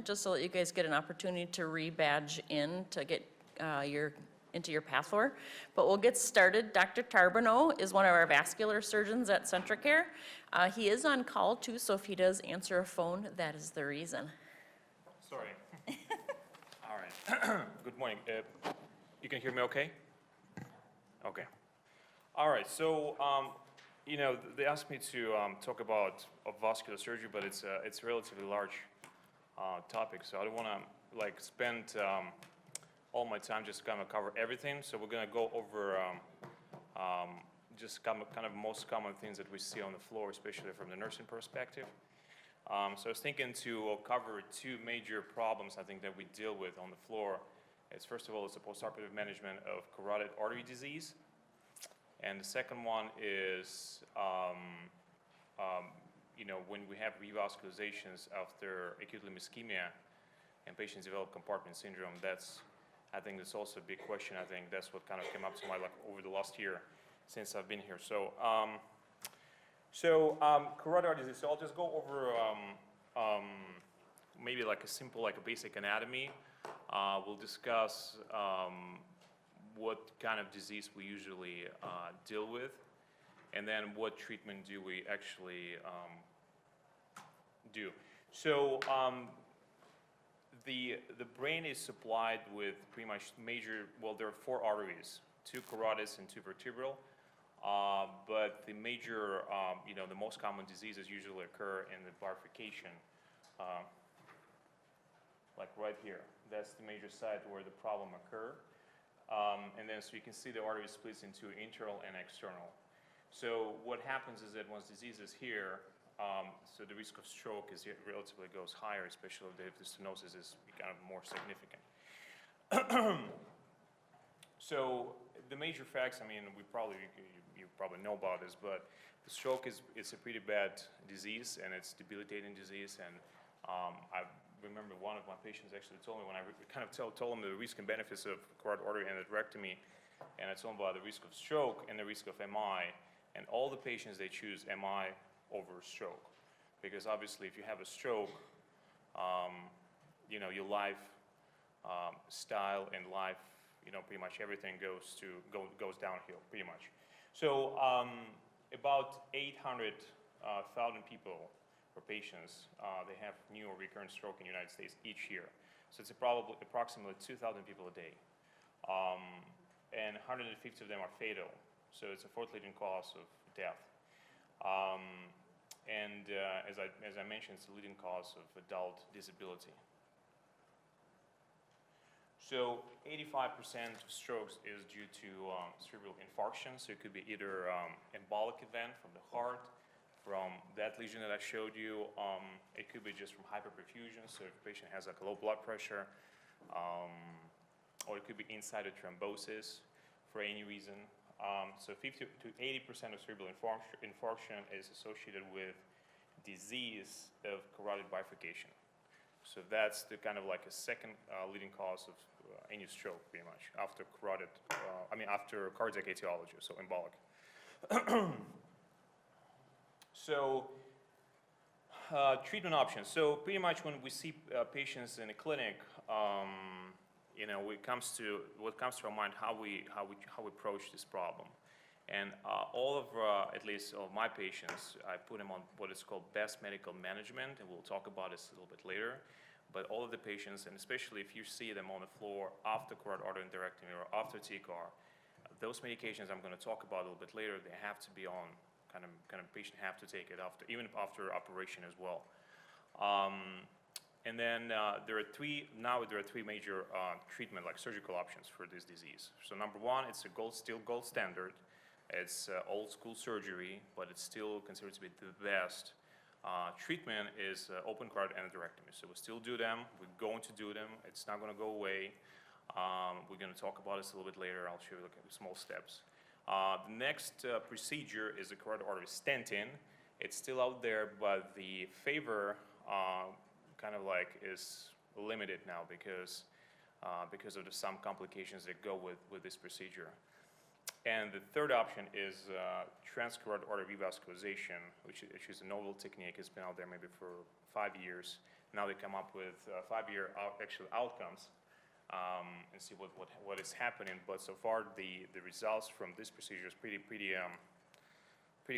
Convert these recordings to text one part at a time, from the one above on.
moment, just so that you guys get an opportunity to rebadge in to get into your path for. But we'll get started. Dr. Tarbonneau is one of our vascular surgeons at CentraCare. He is on call too, so if he does answer a phone, that is the reason. Sorry. All right. Good morning. You can hear me okay? Okay. All right. So, you know, they asked me to talk about vascular surgery, but it's a relatively large topic, so I don't want to like spend all my time just kind of cover everything. So we're going to go over just kind of most common things that we see on the floor, especially from the nursing perspective. So I was thinking to cover two major problems I think that we deal with on the floor. It's first of all, it's the postoperative management of carotid artery disease. And the second one is, you know, when we have revascularizations after acute limb ischemia and patients develop compartment syndrome, I think that's also a big question. I think that's what kind of came up to my life over the last year since I've been here. So, carotid artery disease. So I'll just go over maybe like a simple, like a basic anatomy. We'll discuss what kind of disease we usually deal with, and then what treatment do we actually do. So the brain is supplied with pretty much major, well, there are 4 arteries, 2 carotids and 2 vertebral, but the major, you know, the most common diseases usually occur in the bifurcation, like right here. That's the major site where the problem occurs. And then so you can see the artery splits into internal and external. So what happens is that once disease is here, so the risk of stroke is relatively goes higher, especially if the stenosis is kind of more significant. So the major facts, I mean, you probably know about this, but the stroke it's a pretty bad disease, and it's debilitating disease. And I remember one of my patients actually told me when I kind of told him the risk and benefits of carotid artery endarterectomy, and I told him about the risk of stroke and the risk of MI, and all the patients, they choose MI over stroke, because obviously if you have a stroke, you know, your life style and life, you know, pretty much everything goes downhill pretty much. So about 800,000 people or patients, they have new or recurrent stroke in the United States each year. So it's approximately 2,000 people a day. And 150 of them are fatal. So it's a 4th leading cause of death. As I mentioned, it's the leading cause of adult disability. So 85% of strokes is due to cerebral infarction. So it could be either embolic event from the heart, from that lesion that I showed you. It could be just from hyperperfusion, so if the patient has like low blood pressure, or it could be insider thrombosis for any reason. So 50 to 80% of cerebral infarction is associated with disease of carotid bifurcation. So that's the kind of like a second leading cause of any stroke, pretty much, after after cardiac etiology, so embolic. So treatment options. So pretty much when we see patients in a clinic, you know, what comes to our mind, how we approach this problem. And all of, at least of my patients, I put them on what is called best medical management, and we'll talk about this a little bit later. But all of the patients, and especially if you see them on the floor after carotid artery endarterectomy or after TCAR, those medications I'm going to talk about a little bit later, they have to be on, kind of patient have to take it after, even after operation as well. And then there are three major treatment, like surgical options for this disease. So number one, it's still gold standard. It's old school surgery, but it's still considered to be the best treatment is open carotid endarterectomy. So we still do them. We're going to do them. It's not going to go away. We're going to talk about this a little bit later. I'll show you like small steps. The next procedure is a carotid artery stenting. It's still out there, but the favor kind of like is limited now because of some complications that go with this procedure. And the third option is transcarotid artery revascularization, which is a novel technique. It's been out there maybe for 5 years. Now they come up with 5-year actual outcomes and see what is happening. But so far, the results from this procedure is pretty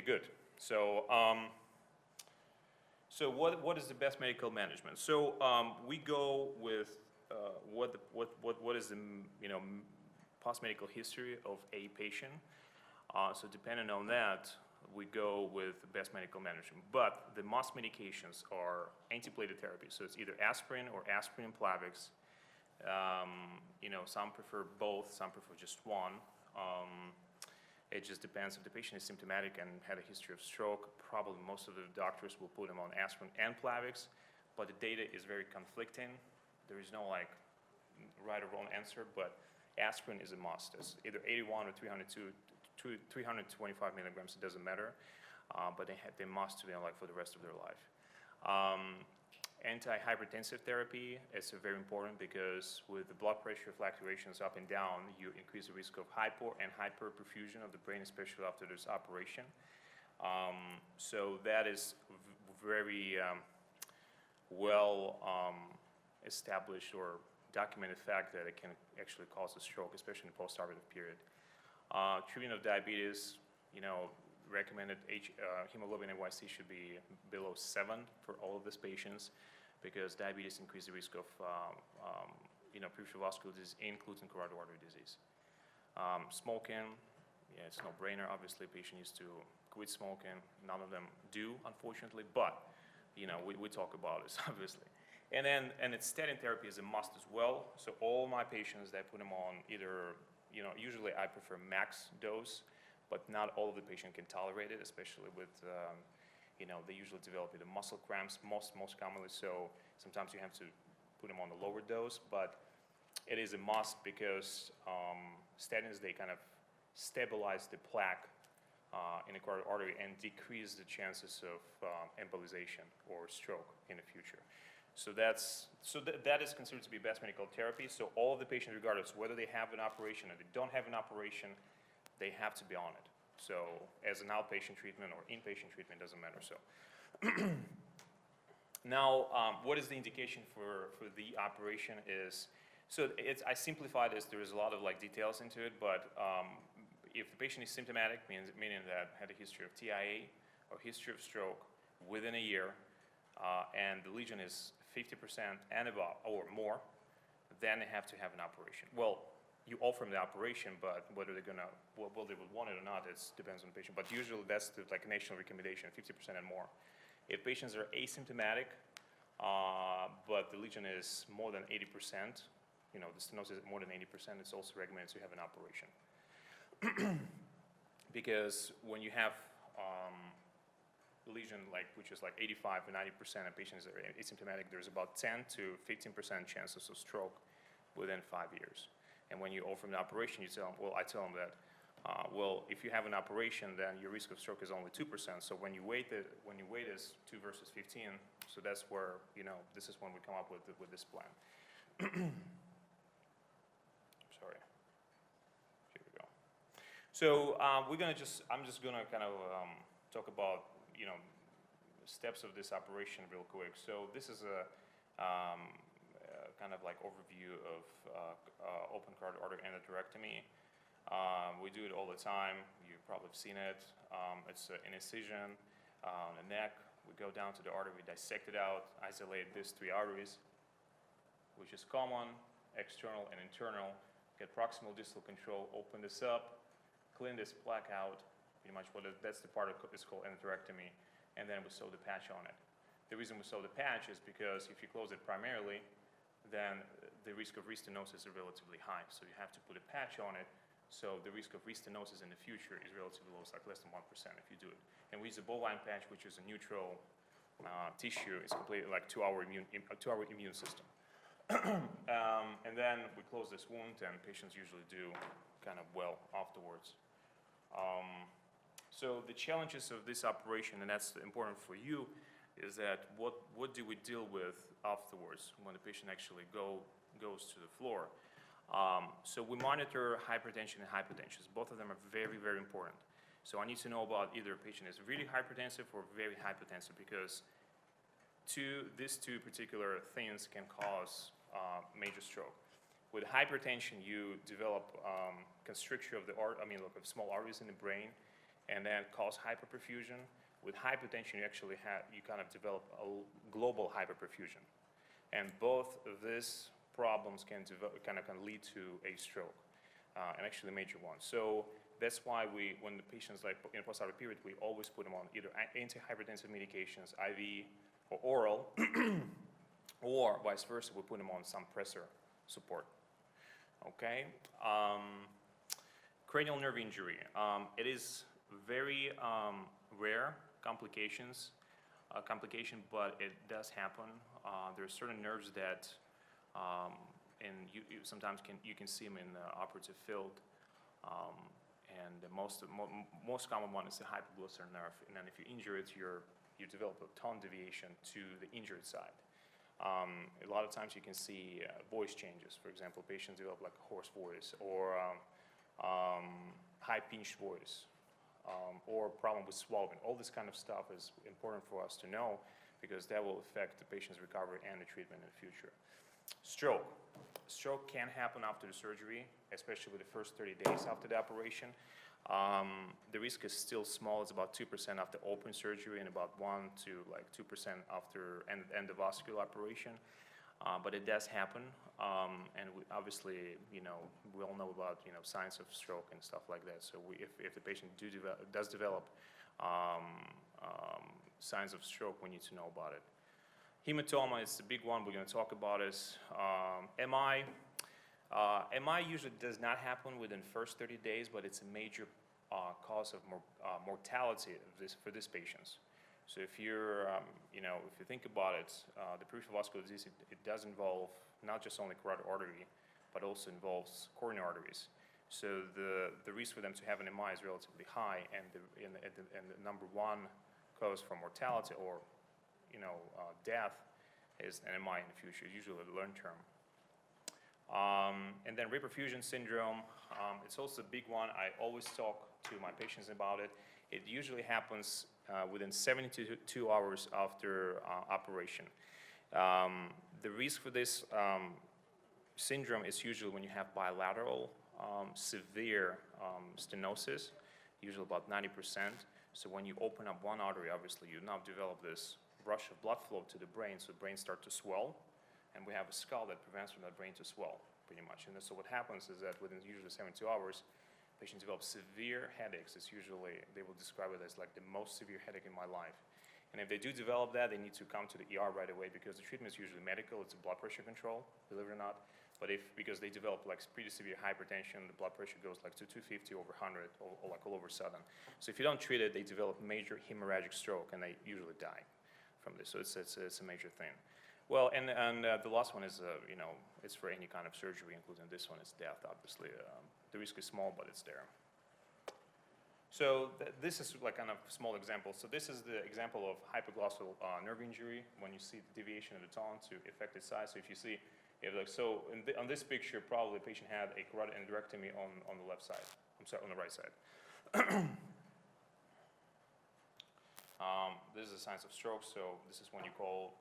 good. So so what is the best medical management? So we go with what is the past medical history of a patient. So depending on that, we go with the best medical management. But the most medications are antiplatelet therapy. So it's either aspirin or aspirin and Plavix. Some prefer both, some prefer just one. It just depends if the patient is symptomatic and had a history of stroke. Probably most of the doctors will put them on aspirin and Plavix, but the data is very conflicting. There is no like right or wrong answer, but aspirin is a must. It's either 81 or 325 milligrams, it doesn't matter, but they must be on like for the rest of their life. Antihypertensive therapy is very important because with the blood pressure fluctuations up and down, you increase the risk of hypo and hyperperfusion of the brain, especially after this operation. So that is very well established or documented fact that it can actually cause a stroke, especially in the post-operative period. Treatment of diabetes, recommended hemoglobin A1C should be below 7 for all of these patients because diabetes increases the risk of peripheral vascular disease, including carotid artery disease. Smoking, yeah, it's no brainer. Obviously, patient needs to quit smoking. None of them do, unfortunately, but we talk about this obviously. And statin therapy is a must as well. So all my patients, I put them on either, usually I prefer max dose, but not all of the patient can tolerate it, especially with, they usually develop either muscle cramps, most commonly, so sometimes you have to put them on a lower dose, but it is a must because statins, they kind of stabilize the plaque in the carotid artery and decrease the chances of embolization or stroke in the future. So that is considered to be best medical therapy. So all of the patients, regardless whether they have an operation or they don't have an operation, they have to be on it. So as an outpatient treatment or inpatient treatment, doesn't matter. So now, what is the indication for the operation is, so I simplified this, there is a lot of details into it, but if the patient is symptomatic, meaning that had a history of TIA or history of stroke within a year, and the lesion is 50% and above or more, then they have to have an operation. Well, you offer them the operation, but whether they would want it or not, it depends on the patient. But usually that's the national recommendation, 50% and more. If patients are asymptomatic, but the lesion is more than 80%, the stenosis is more than 80%, it's also recommended to have an operation. Because when you have lesion which is 85 to 90% of patients that are asymptomatic, there's about 10 to 15% chances of stroke within 5 years. And when you offer them an operation, I tell them that, if you have an operation, then your risk of stroke is only 2%. So when you weight is 2 versus 15, so that's where, this is when we come up with this plan. Sorry. Here we go. So I'm just gonna kind of talk about, steps of this operation real quick. So this is a kind of overview of open carotid artery endarterectomy. We do it all the time. You've probably seen it. It's an incision on the neck. We go down to the artery, we dissect it out, isolate these 3 arteries, which is common, external and internal. Get proximal distal control, open this up, clean this plaque out. Pretty much that's the part is called endarterectomy, and then we sew the patch on it. The reason we sew the patch is because if you close it primarily, then the risk of restenosis is relatively high. So you have to put a patch on it. So the risk of restenosis in the future is relatively low, it's less than 1% if you do it. And we use a bovine patch, which is a neutral tissue. It's completely 2-hour immune system. And then we close this wound, and patients usually do kind of well afterwards. So the challenges of this operation, and that's important for you, is that what do we deal with afterwards when the patient actually goes to the floor? So we monitor hypertension and hypotension. Both of them are very, very important. So I need to know about either a patient is really hypertensive or very hypertensive, because these two particular things can cause major stroke. With hypertension, you develop constriction of the of small arteries in the brain, and then cause hyperperfusion. With hypertension, you kind of develop a global hyperperfusion, and both of these problems can lead to a stroke, and actually a major one. So that's why when the patients like in postoperative period, we always put them on either antihypertensive medications, IV or oral, or vice versa, we put them on some pressor support. Okay, cranial nerve injury. It is very rare complication, but it does happen. There are certain nerves that, and sometimes you can see them in the operative field. And the most common one is the hypoglossal nerve. And then if you injure it, you develop a tone deviation to the injured side. A lot of times you can see voice changes. For example, patients develop like a hoarse voice or high-pitched voice, or problem with swallowing. All this kind of stuff is important for us to know because that will affect the patient's recovery and the treatment in the future. Stroke. Stroke can happen after the surgery, especially with the first 30 days after the operation. The risk is still small. It's about 2% after open surgery and about 1 to 2% after end of vascular operation. But it does happen, and obviously, we all know about signs of stroke and stuff like that. So if the patient does develop signs of stroke, we need to know about it. Hematoma is the big one we're going to talk about. Is MI. MI usually does not happen within the first 30 days, but it's a major cause of mortality for these patients. So if you're, if you think about it, the peripheral vascular disease, it does involve not just only carotid artery, but also involves coronary arteries. So the risk for them to have an MI is relatively high, and the number one cause for mortality or death is an MI in the future, usually the long term. And then reperfusion syndrome, it's also a big one. I always talk to my patients about it. It usually happens within 72 hours after operation. The risk for this syndrome is usually when you have bilateral severe stenosis, usually about 90%. So when you open up one artery, obviously you now develop this rush of blood flow to the brain, so the brain starts to swell, and we have a skull that prevents from that brain to swell, pretty much. And so what happens is that within usually 72 hours, patients develop severe headaches. It's usually, they will describe it as like the most severe headache in my life. And if they do develop that, they need to come to the ER right away because the treatment is usually medical. It's a blood pressure control, believe it or not. But because they develop like pretty severe hypertension, the blood pressure goes like to 250 over 100 or like all over 7. So if you don't treat it, they develop major hemorrhagic stroke and they usually die from this. So it's a major thing. Well, and the last one is, it's for any kind of surgery, including this one, is death, obviously. The risk is small, but it's there. So this is like kind of small example. So this is the example of hypoglossal nerve injury when you see the deviation of the tone to affected size. So if you see, on this picture, probably the patient had a carotid endarterectomy on the left side. I'm sorry, on the right side. This is the signs of stroke. So this is when you call,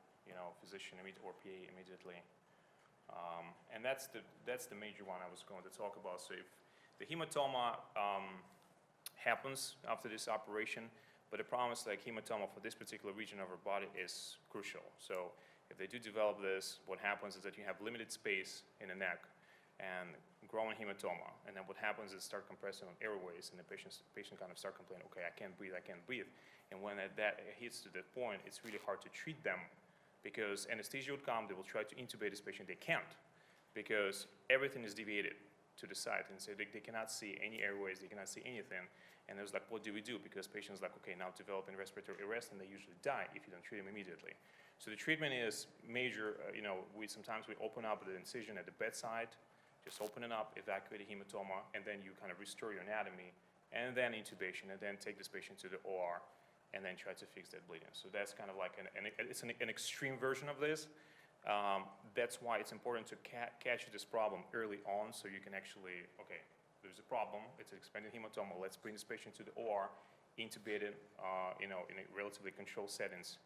physician or PA immediately. And that's the major one I was going to talk about. So if the hematoma happens after this operation, but the problem is like hematoma for this particular region of our body is crucial. So if they do develop this, what happens is that you have limited space in the neck and growing hematoma. And then what happens is start compressing on airways, and the patient kind of start complaining, okay, I can't breathe. And when that hits to that point, it's really hard to treat them because anesthesia would come, they will try to intubate this patient. They can't because everything is deviated to the side, and so they cannot see any airways, they cannot see anything. And there's like, what do we do? Because patients like, okay, now developing respiratory arrest, and they usually die if you don't treat them immediately. So the treatment is major. Sometimes we open up the incision at the bedside, just open it up, evacuate the hematoma, and then you kind of restore your anatomy, and then intubation, and then take this patient to the OR, and then try to fix that bleeding. So that's kind of like it's an extreme version of this. That's why it's important to catch this problem early on, so you can actually, okay, there's a problem, it's an expanded hematoma, let's bring this patient to the OR, intubate it, in a relatively controlled settings,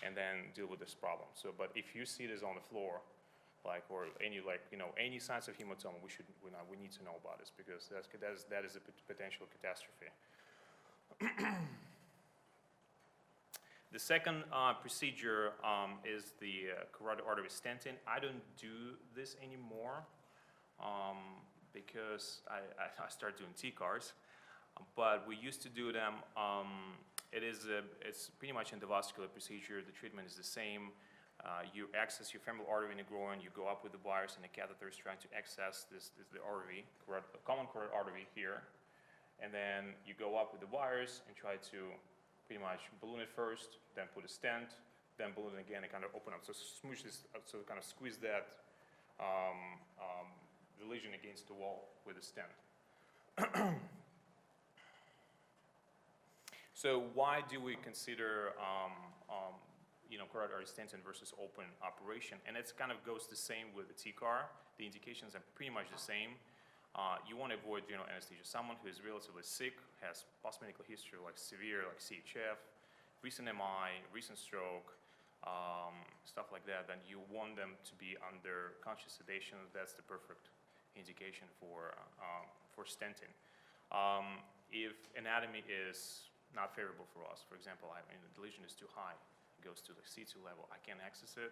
and then deal with this problem. So, but if you see this on the floor, like, or any, like, you know, any signs of hematoma, we need to know about this, because that is a potential catastrophe. The second procedure is the carotid artery stenting. I don't do this anymore because I started doing TCARs, but we used to do them. It's pretty much endovascular procedure. The treatment is the same. You access your femoral artery in the groin. You go up with the wires and the catheters trying to access the artery, common carotid artery here, and then you go up with the wires and try to pretty much balloon it first, then put a stent, then balloon it again and kind of open up. So smoosh this, so kind of squeeze that the lesion against the wall with a stent. So why do we consider carotid artery stenting versus open operation? And it kind of goes the same with the TCAR. The indications are pretty much the same. You want to avoid general anesthesia. Someone who is relatively sick, has post-medical history like severe, like CHF, recent MI, recent stroke, stuff like that, then you want them to be under conscious sedation. That's the perfect indication for stenting. If anatomy is not favorable for us, for example, the lesion is too high, it goes to the C2 level, I can't access it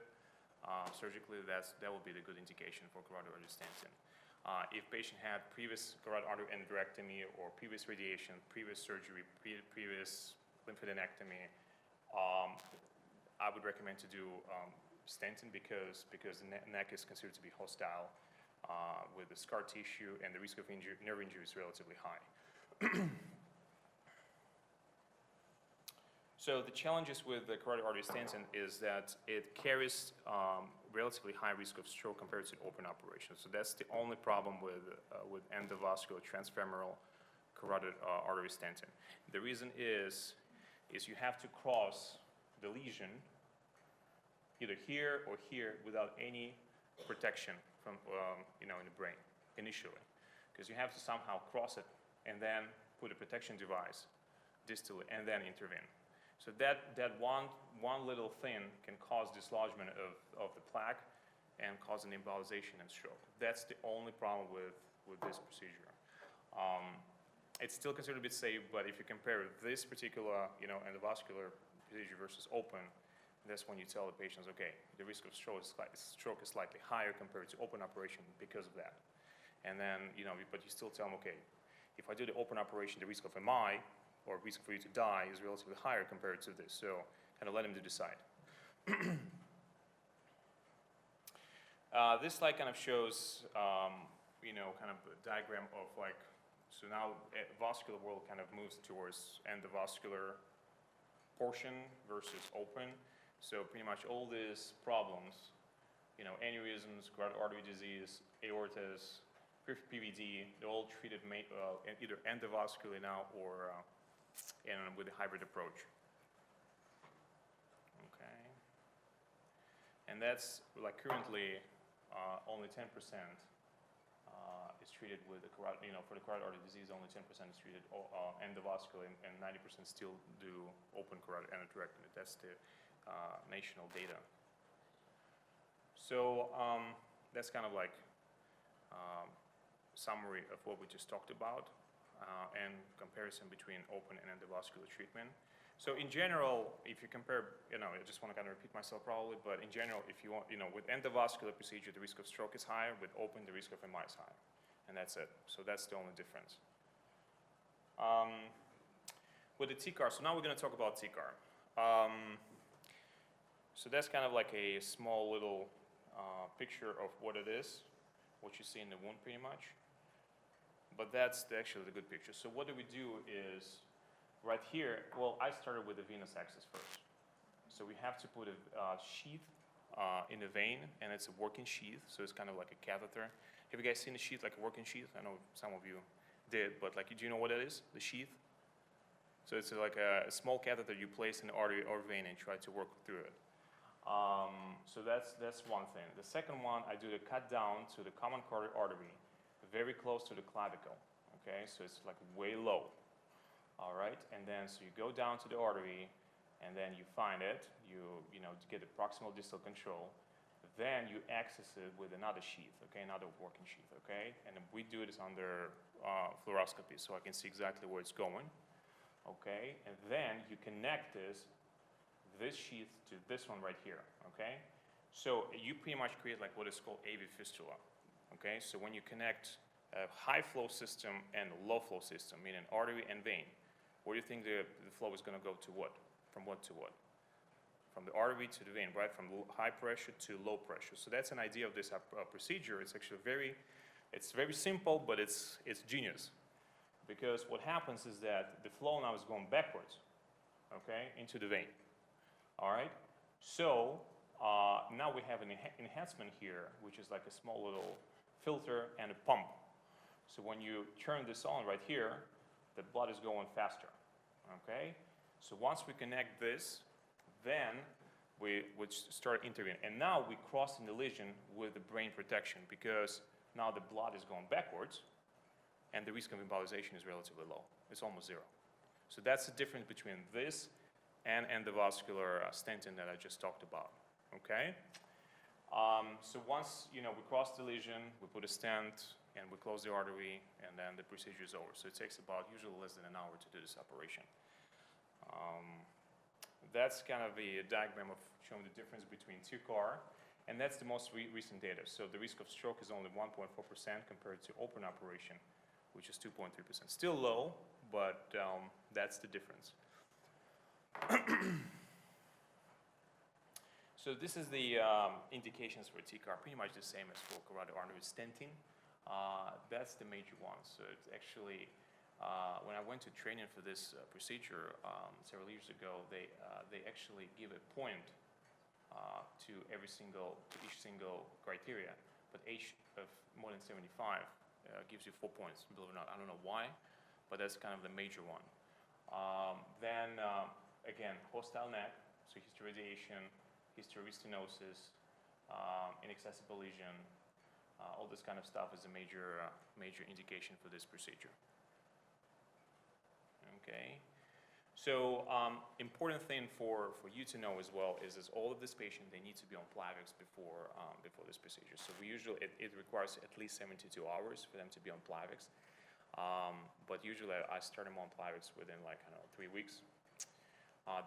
surgically, that will be the good indication for carotid artery stenting. If patient had previous carotid artery endarterectomy or previous radiation, previous surgery, previous lymphadenectomy, I would recommend to do stenting because the neck is considered to be hostile with the scar tissue, and the risk of nerve injury is relatively high. So the challenges with the carotid artery stenting is that it carries relatively high risk of stroke compared to open operation. So that's the only problem with endovascular transfemoral carotid artery stenting. The reason is you have to cross the lesion either here or here without any protection from in the brain initially, because you have to somehow cross it and then put a protection device distally and then intervene. So that one little thing can cause dislodgement of the plaque and cause an embolization and stroke. That's the only problem with this procedure. It's still considered a bit safe, but if you compare this particular endovascular procedure versus open, that's when you tell the patients, okay, the risk of stroke is slightly higher compared to open operation because of that. And then but you still tell them, okay, if I do the open operation, the risk of MI or risk for you to die is relatively higher compared to this. So kind of let them to decide. This slide kind of shows, kind of a diagram of like, so now vascular world kind of moves towards endovascular portion versus open. So pretty much all these problems, aneurysms, carotid artery disease, aortas, PVD, they're all treated either endovascularly now or with a hybrid approach. Okay. And that's like currently only 10% is treated with the carotid, for the carotid artery disease, only 10% is treated endovascular, and 90% still do open carotid endarterectomy. That's the national data. So that's kind of like summary of what we just talked about and comparison between open and endovascular treatment. So in general, if you compare, I just want to kind of repeat myself probably, but in general, if you want, with endovascular procedure, the risk of stroke is higher. With open, the risk of MI is higher. And that's it. So that's the only difference. With the TCAR, so now we're going to talk about TCAR. So that's kind of like a small little picture of what it is, what you see in the wound pretty much. But that's actually the good picture. So what do we do is, right here, well, I started with the venous access first. So we have to put a sheath in the vein, and it's a working sheath, so it's kind of like a catheter. Have you guys seen a sheath, like a working sheath? I know some of you did, but like, do you know what that is, the sheath? So it's like a small catheter you place in the artery or vein and try to work through it. So that's one thing. The second one, I do the cut down to the common carotid artery, very close to the clavicle, okay? So it's like way low, all right? And then, so you go down to the artery, and then you find it, you know, to get the proximal distal control, then you access it with another sheath, okay, another working sheath, okay? And we do this under fluoroscopy, so I can see exactly where it's going, okay? And then you connect this sheath to this one right here, okay? So you pretty much create like what is called AV fistula, okay? So when you connect a high flow system and a low flow system, meaning artery and vein, where do you think the flow is gonna go to what? From what to what? From the artery to the vein, right? From high pressure to low pressure. So that's an idea of this procedure. It's actually it's very simple, but it's genius. Because what happens is that the flow now is going backwards, okay, into the vein. All right? So now we have an enhancement here, which is like a small little filter and a pump. So when you turn this on right here, the blood is going faster, okay? So once we connect this, then we would start intervening. And now we cross the lesion with the brain protection because now the blood is going backwards and the risk of embolization is relatively low. It's almost zero. So that's the difference between this and the vascular stenting that I just talked about, okay? So once, you know, we cross the lesion, we put a stent and we close the artery and then the procedure is over. So it takes about usually less than an hour to do this operation. That's kind of a diagram of showing the difference between TCAR, and that's the most recent data. So the risk of stroke is only 1.4% compared to open operation, which is 2.3%. Still low, but that's the difference. So this is the indications for TCAR, pretty much the same as for carotid artery stenting. That's the major one. So it's actually, when I went to training for this procedure several years ago, they actually give a point to each single criteria, but age of more than 75 gives you 4 points, believe it or not. I don't know why, but that's kind of the major one. Then again, hostile neck, so history radiation, history of stenosis, inaccessible lesion, all this kind of stuff is a major indication for this procedure. Okay, so important thing for you to know as well is all of this patient, they need to be on Plavix before this procedure. So we usually, it requires at least 72 hours for them to be on Plavix. But usually I start them on Plavix within like, I don't know, 3 weeks.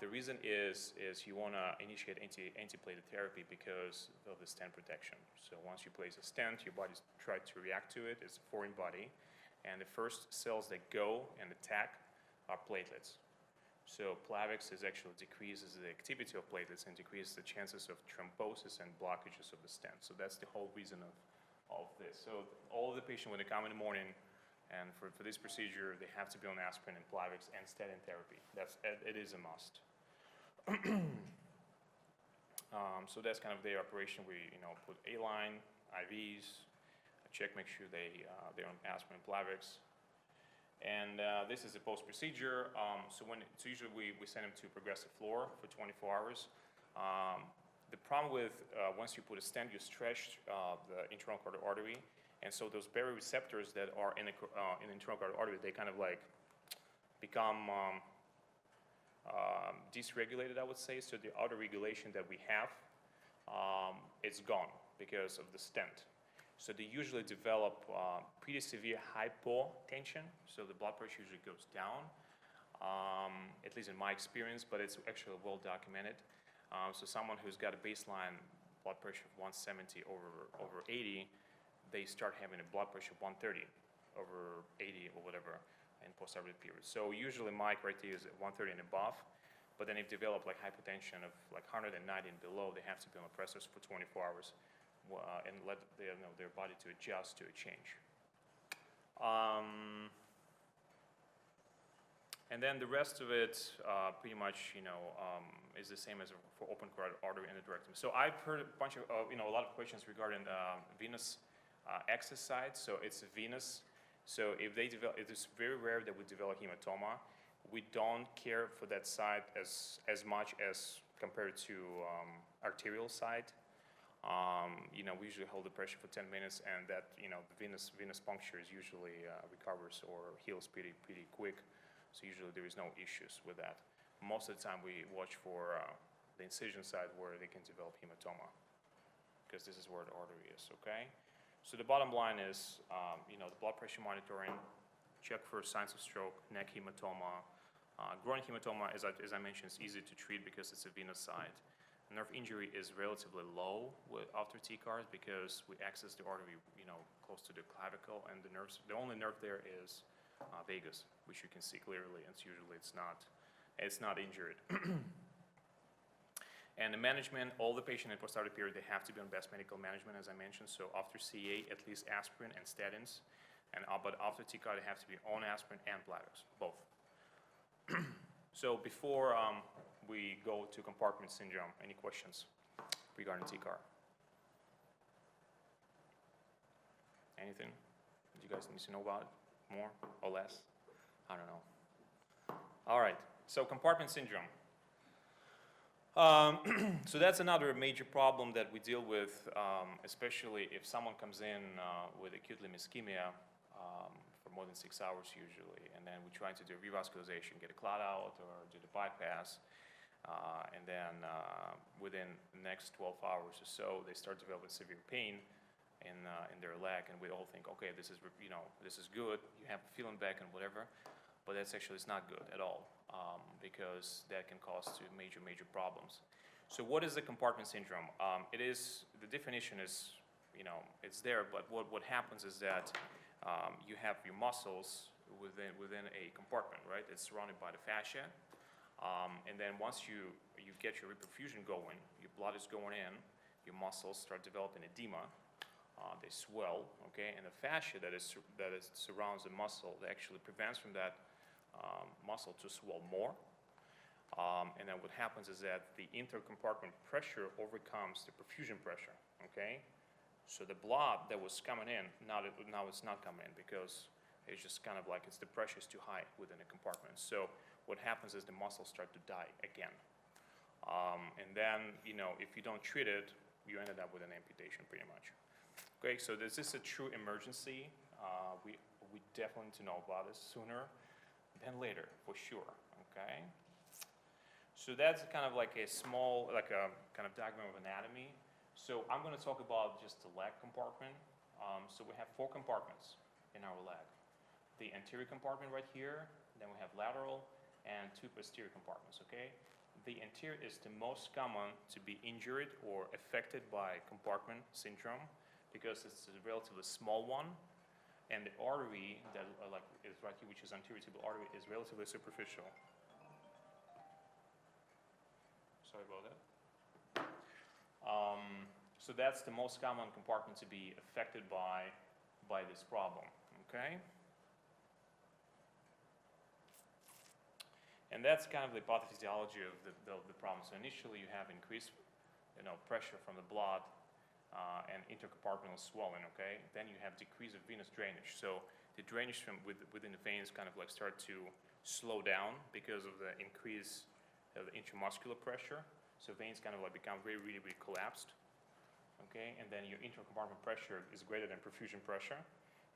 The reason is you want to initiate antiplatelet therapy because of the stent protection. So once you place a stent, your body tries to react to it. It's a foreign body. And the first cells that go and attack are platelets. So Plavix actually decreases the activity of platelets and decreases the chances of thrombosis and blockages of the stent. So that's the whole reason of this. So all of the patients, when they come in the morning, and for this procedure, they have to be on aspirin and Plavix and statin therapy. It is a must. So that's kind of their operation. We put A-line, IVs, check, make sure they're on aspirin and Plavix. And this is a post-procedure. So usually we send them to progressive floor for 24 hours. The problem with once you put a stent, you stretch the internal carotid artery. And so those baroreceptors that are in internal carotid artery, they kind of like become dysregulated, I would say. So the auto regulation that we have, it's gone because of the stent. So they usually develop pretty severe hypotension. So the blood pressure usually goes down, at least in my experience, but it's actually well documented. So someone who's got a baseline blood pressure of 170 over 80, they start having a blood pressure of 130 over 80 or whatever in postoperative period. So usually my criteria is 130 and above, but then if they develop like hypotension of like 190 and below, they have to be on pressors for 24 hours and let their body to adjust to a change. And then the rest of it pretty much is the same as for open carotid artery endarterectomy. So I've heard a bunch of a lot of questions regarding venous access site. So it's venous. So if they develop, it is very rare that we develop hematoma. We don't care for that site as much as compared to arterial site. We usually hold the pressure for 10 minutes, and that the venous puncture is usually recovers or heals pretty quick. So usually there is no issues with that. most of the time we watch for the incision side where they can develop hematoma, because this is where the artery is, okay? So the bottom line is, the blood pressure monitoring, check for signs of stroke, neck hematoma. Groin hematoma, as I mentioned, is easy to treat because it's a venous side. Nerve injury is relatively low after TCARs because we access the artery, close to the clavicle, and the only nerve there is vagus, which you can see clearly, and it's not injured. And the management, all the patient in postoperative period, they have to be on best medical management, as I mentioned. So after CA, at least aspirin and statins, but after TCAR, they have to be on aspirin and bladders, both. So before we go to compartment syndrome, any questions regarding TCAR? Anything that you guys need to know about more or less? I don't know. All right, so compartment syndrome. So that's another major problem that we deal with, especially if someone comes in with acute limb ischemia for more than 6 hours usually, and then we're trying to do revascularization, get a clot out, or do the bypass, and then within the next 12 hours or so, they start developing severe pain in their leg, and we all think, okay, this is good, you have a feeling back and whatever, but it's not good at all, because that can cause major problems. So what is the compartment syndrome? The definition is, it's there, but what happens is that you have your muscles within a compartment, right? It's surrounded by the fascia, and then once you get your reperfusion going, your blood is going in, your muscles start developing edema, they swell, okay, and the fascia that surrounds the muscle that actually prevents from that muscle to swell more. And then what happens is that the intercompartment pressure overcomes the perfusion pressure, okay? So the blood that was coming in, now it's not coming in because it's just kind of like the pressure is too high within the compartment. So what happens is the muscles start to die again. And then, if you don't treat it, you ended up with an amputation pretty much. Okay, so this is a true emergency. We definitely need to know about this sooner than later, for sure, okay? So that's kind of like a small, kind of diagram of anatomy. So I'm gonna talk about just the leg compartment. So we have 4 compartments in our leg. The anterior compartment right here, then we have lateral, and 2 posterior compartments, okay? The anterior is the most common to be injured or affected by compartment syndrome because it's a relatively small one, and the artery that is right here, which is anterior tibial artery, is relatively superficial. Sorry about that. So that's the most common compartment to be affected by this problem, okay? And that's kind of the pathophysiology of the problem. So initially you have increased pressure from the blood and intercompartmental swelling, okay? Then you have decrease of venous drainage. So the drainage from within the veins kind of start to slow down because of the increase of the intramuscular pressure. So veins kind of become really collapsed, okay? And then your intercompartment pressure is greater than perfusion pressure.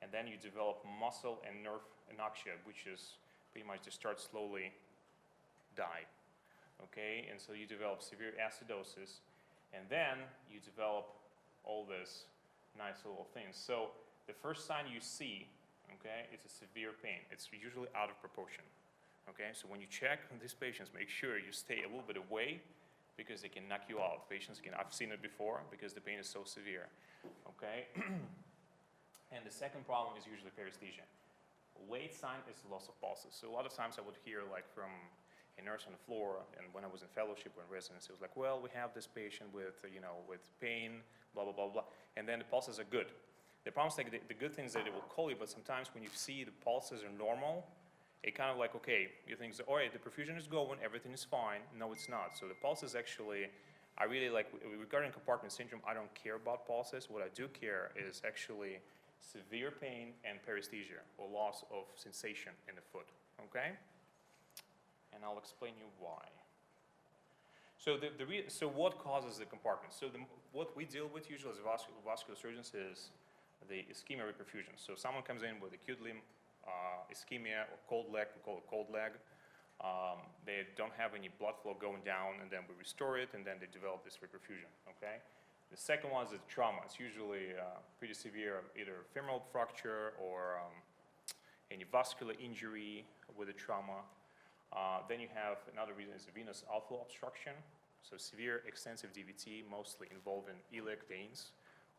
And then you develop muscle and nerve anoxia, which is pretty much just start slowly die, okay? And so you develop severe acidosis, and then you develop all this nice little things. So the first sign you see, okay, is a severe pain. It's usually out of proportion, okay? So when you check on these patients, make sure you stay a little bit away because they can knock you out. I've seen it before because the pain is so severe, okay? And the second problem is usually paresthesia. Late sign is loss of pulses. So a lot of times I would hear from a nurse on the floor, and when I was in fellowship or in residency, it was like, well, we have this patient with, with pain, blah, blah, blah, blah, and then the pulses are good. The problem is the good thing is that they will call you, but sometimes when you see the pulses are normal, it kind of okay, you think, all right, the perfusion is going, everything is fine. No, it's not. So the pulses actually, I really regarding compartment syndrome, I don't care about pulses. What I do care is actually severe pain and paresthesia, or loss of sensation in the foot, okay? And I'll explain you why. So so what causes the compartment? So what we deal with usually as vascular surgeons is the ischemia reperfusion. So someone comes in with acute limb ischemia or cold leg, we call it cold leg. They don't have any blood flow going down, and then we restore it, and then they develop this reperfusion, okay? The second one is trauma. It's usually pretty severe, either femoral fracture or any vascular injury with a trauma. Then you have another reason is venous outflow obstruction. So severe extensive DVT, mostly involving iliac veins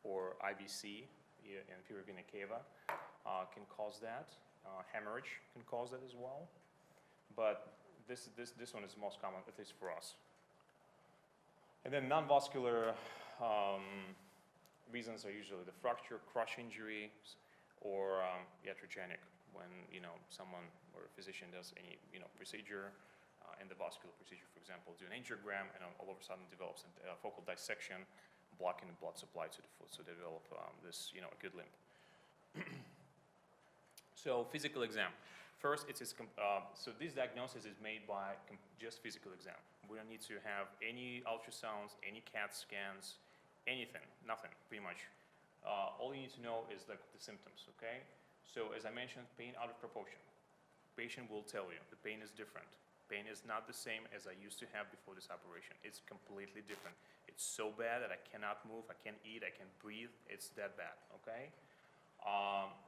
or IVC, inferior vena cava, can cause that. Hemorrhage can cause that as well. But this one is the most common, at least for us. And then non-vascular reasons are usually the fracture, crush injury, or iatrogenic, when someone or a physician does any procedure, endovascular procedure, for example, do an angiogram, and all of a sudden develops a focal dissection, blocking the blood supply to the foot, so they develop this acute limp. So physical exam. First, so this diagnosis is made by just physical exam. We don't need to have any ultrasounds, any CAT scans, anything, nothing, pretty much. All you need to know is the symptoms, okay? So as I mentioned, pain out of proportion. Patient will tell you the pain is different. Pain is not the same as I used to have before this operation. It's completely different. It's so bad that I cannot move, I can't eat, I can't breathe. It's that bad, okay?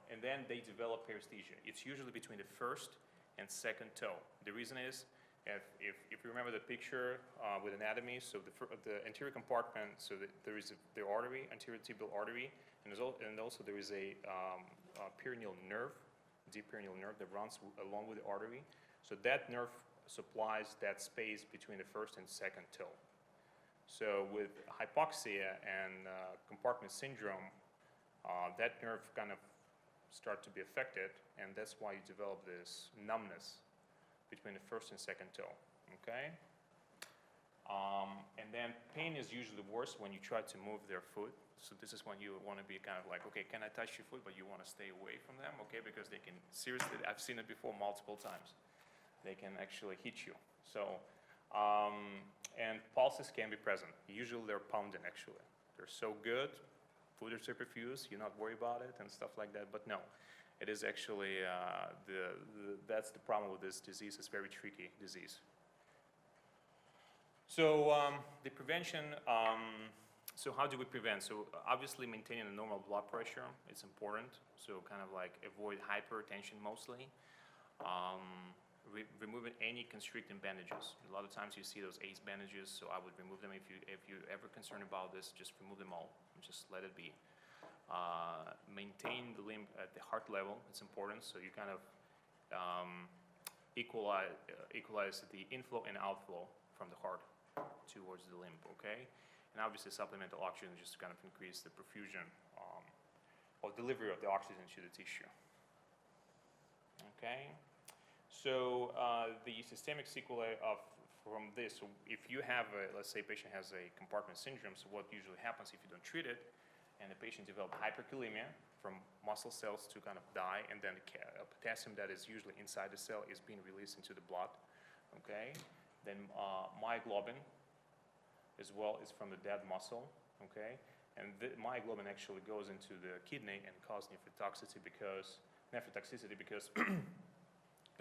And then they develop paresthesia. It's usually between the first and second toe. The reason is, if you remember the picture with anatomy, so the anterior compartment, so there is the artery, anterior tibial artery, and also there is a perineal nerve, deep perineal nerve that runs along with the artery. So that nerve supplies that space between the first and second toe. So with hypoxia and compartment syndrome, that nerve kind of start to be affected, and that's why you develop this numbness between the first and second toe, okay? And then pain is usually worse when you try to move their foot. So this is when you want to be kind of like, okay, can I touch your foot, but you want to stay away from them, okay? Because they can, seriously, I've seen it before multiple times. They can actually hit you. So, and pulses can be present. Usually they're pounding, actually. They're so good, foot is perfused, you're not worried about it and stuff like that, but no. It is actually, that's the problem with this disease. It's a very tricky disease. So the prevention, so how do we prevent? So obviously maintaining a normal blood pressure, it's important. So kind of like avoid hypertension mostly. Removing any constricting bandages. A lot of times you see those ACE bandages, so I would remove them. If you're ever concerned about this, just remove them all and just let it be. Maintain the limb at the heart level, it's important, so you kind of equalize the inflow and outflow from the heart towards the limb, okay? And obviously supplemental oxygen just to kind of increase the perfusion or delivery of the oxygen to the tissue, okay? So the systemic sequelae from this, so if you have, let's say a patient has a compartment syndrome, so what usually happens if you don't treat it, and the patient develops hyperkalemia from muscle cells to kind of die, and then the potassium that is usually inside the cell is being released into the blood, okay? Then myoglobin as well is from the dead muscle, okay? And the myoglobin actually goes into the kidney and causes nephrotoxicity because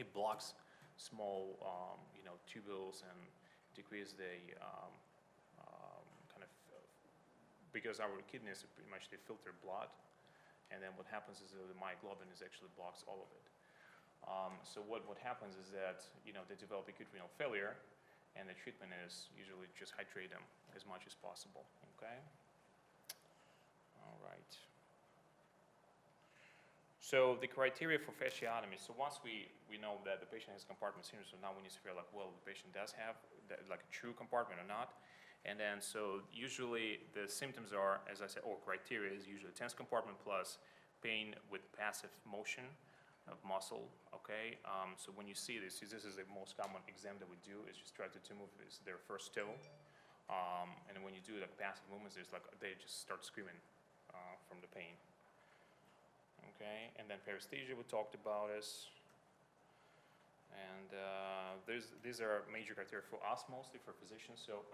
it blocks small, tubules and decreases the because our kidneys pretty much they filter blood, and then what happens is the myoglobin actually blocks all of it. So what happens is that they develop acute renal failure, and the treatment is usually just hydrate them as much as possible. Okay. All right. So the criteria for fasciotomy. So once we know that the patient has compartment syndrome, so now we need to figure out like, well, the patient does have like a true compartment or not. And then so usually the symptoms are, as I said, or criteria is usually tense compartment plus pain with passive motion of muscle, okay? So when you see this is the most common exam that we do, is just try to move their first toe. And when you do like passive movements, there's like, they just start screaming from the pain. Okay, and then paresthesia, we talked about this. And these are major criteria for us, mostly for physicians. So,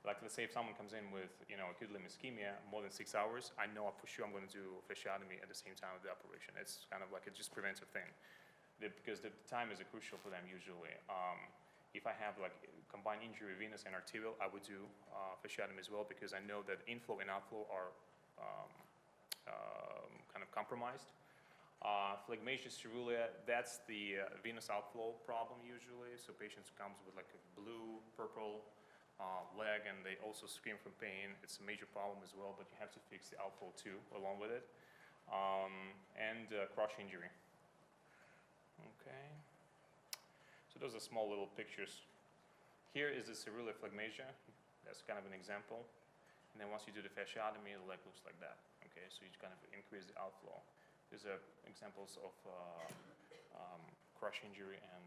like let's say if someone comes in with acute limb ischemia more than 6 hours, I know for sure I'm going to do fasciotomy at the same time of the operation. It's kind of like a just preventive thing. because the time is crucial for them usually. If I have like combined injury, venous and arterial, I would do fasciotomy as well because I know that inflow and outflow are kind of compromised. Phlegmatia cerulean, that's the venous outflow problem usually. So patients comes with like a blue, purple leg and they also scream from pain. It's a major problem as well, but you have to fix the outflow too along with it. And crush injury. Okay. So those are small little pictures. Here is the cerulean phlegmasia. That's kind of an example. And then once you do the fasciotomy, the leg looks like that. Okay, so you kind of increase the outflow. These are examples of crush injury and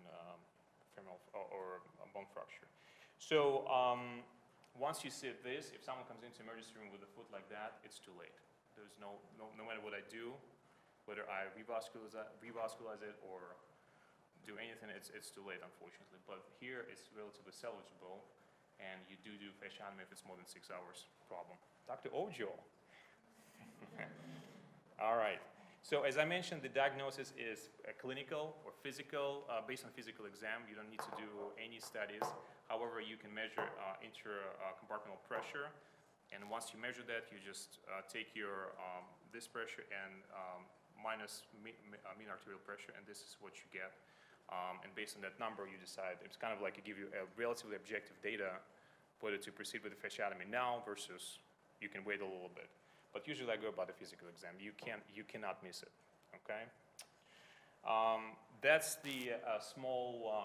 femoral or bone fracture. So once you see this, if someone comes into the emergency room with a foot like that, it's too late. There's no matter what I do, whether I revascularize it or do anything, it's too late, unfortunately. But here it's relatively salvageable, and you do fasciotomy if it's more than 6 hours problem. Dr. Ojo. All right. So as I mentioned, the diagnosis is clinical or physical, based on physical exam. You don't need to do any studies. However, you can measure intracompartmental pressure. And once you measure that, you just take your this pressure and minus mean arterial pressure, and this is what you get. And based on that number, you decide. It's kind of like it gives you a relatively objective data whether to proceed with the fasciotomy now versus you can wait a little bit. But usually I go by the physical exam. You cannot miss it. Okay. That's the small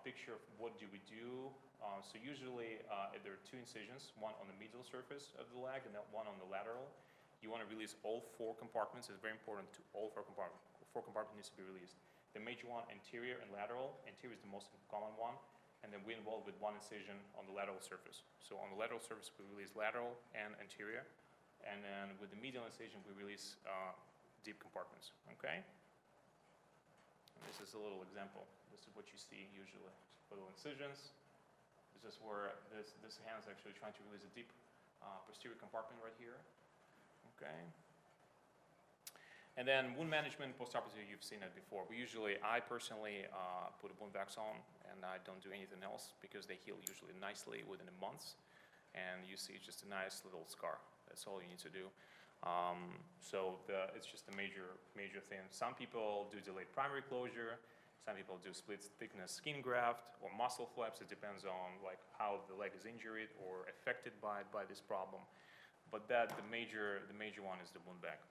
picture of what do we do. So usually there are 2 incisions, one on the medial surface of the leg and then one on the lateral. You want to release all 4 compartments. It's very important to all 4 compartments. 4 compartments needs to be released. The major one, anterior and lateral. Anterior is the most common one. And then we involve with 1 incision on the lateral surface. So on the lateral surface, we release lateral and anterior. And then with the medial incision, we release deep compartments, okay? And this is a little example. This is what you see usually. Little incisions. This is where this hand is actually trying to release a deep posterior compartment right here, okay? And then wound management postoperatively, you've seen it before. I personally put a wound vax on and I don't do anything else because they heal usually nicely within a month. And you see just a nice little scar. That's all you need to do. It's just a major thing. Some people do delayed primary closure. Some people do split thickness skin graft or muscle flaps. It depends on like how the leg is injured or affected by this problem. But the major one is the wound vac.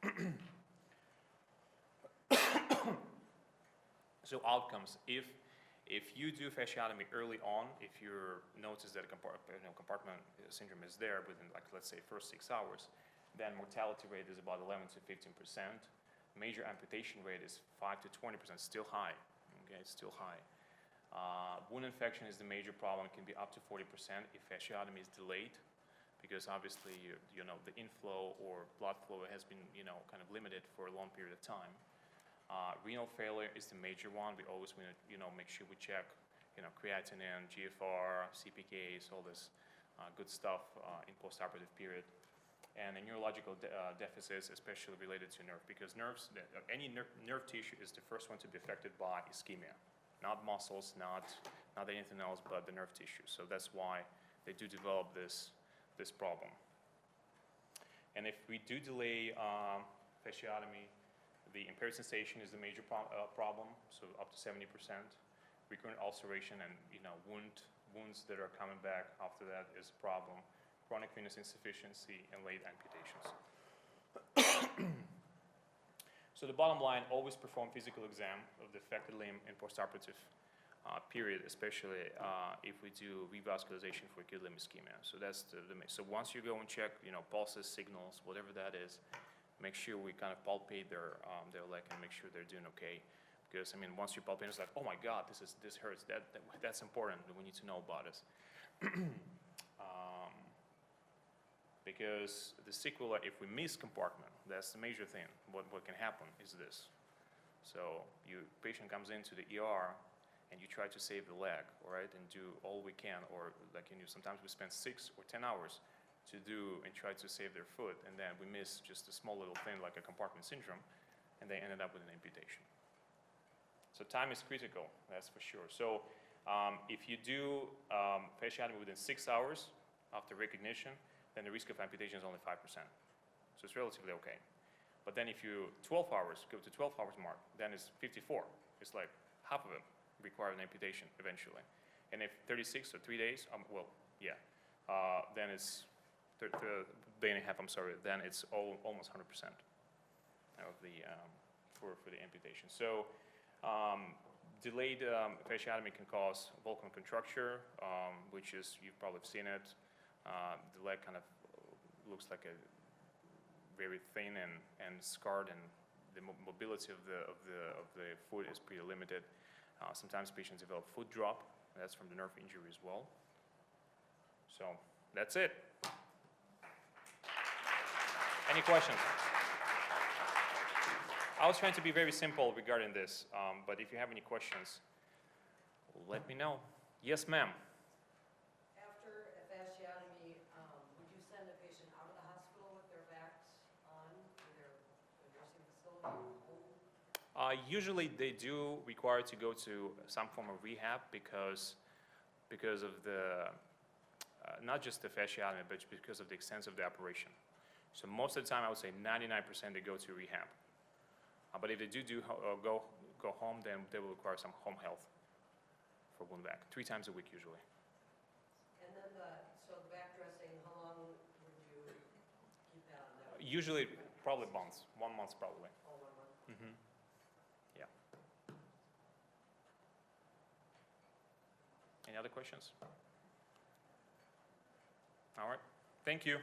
So outcomes, if you do fasciotomy early on, if you notice that a compartment syndrome is there within, like, let's say, first 6 hours, then mortality rate is about 11 to 15%. Major amputation rate is 5 to 20%, still high. Okay, it's still high. Wound infection is the major problem. It can be up to 40% if fasciotomy is delayed, because obviously the inflow or blood flow has been kind of limited for a long period of time. Renal failure is the major one. We always want to make sure we check creatinine, GFR, CPKs, all this good stuff in postoperative period. And the neurological deficits, especially related to nerve, because nerves, any nerve tissue is the first one to be affected by ischemia, not muscles, not anything else, but the nerve tissue. So that's why they do develop this problem. And if we do delay fasciotomy, the impaired sensation is the major problem, so up to 70%. Recurrent ulceration and wounds that are coming back after that is a problem. Chronic venous insufficiency and late amputations. So the bottom line, always perform physical exam of the affected limb in postoperative period, especially if we do revascularization for acute limb ischemia. So that's so once you go and check, pulses, signals, whatever that is, make sure we kind of palpate their leg and make sure they're doing okay. Because once you palpate, it's like, oh my God, this hurts. That's important. We need to know about this. Because the sequela, if we miss compartment, that's the major thing. What can happen is this. So patient comes into the ER and you try to save the leg, all right, and do all we can, or sometimes we spend 6 or 10 hours to do and try to save their foot, and then we miss just a small little thing like a compartment syndrome, and they ended up with an amputation. So time is critical, that's for sure. So if you do fasciotomy within 6 hours after recognition, then the risk of amputation is only 5%. So it's relatively okay. But then if you 12 hours, go to 12 hours mark, then it's 54. It's like half of them require an amputation eventually. And if 36 or 3 days, then it's day and a half, I'm sorry, then it's almost 100% of the, for the amputation. So delayed fasciotomy can cause vulcan contracture, which is, you've probably seen it. The leg kind of looks like a very thin and scarred, and the mobility of the foot is pretty limited. Sometimes patients develop foot drop. That's from the nerve injury as well. So that's it. Any questions? I was trying to be very simple regarding this, but if you have any questions, let me know. Yes, ma'am. After a fasciotomy, would you send a patient out of the hospital with their backs on, either a nursing facility or home? Usually they do require to go to some form of rehab because of the, not just the fasciotomy, but because of the extent of the operation. So most of the time, I would say 99% they go to rehab. But if they do go home, then they will require some home health for wound vac, 3 times a week usually. And then so the back dressing, how long would you keep that on there? Usually, probably months, 1 month probably. Oh, 1 month. Mm-hmm. Yeah. Any other questions? All right. Thank you.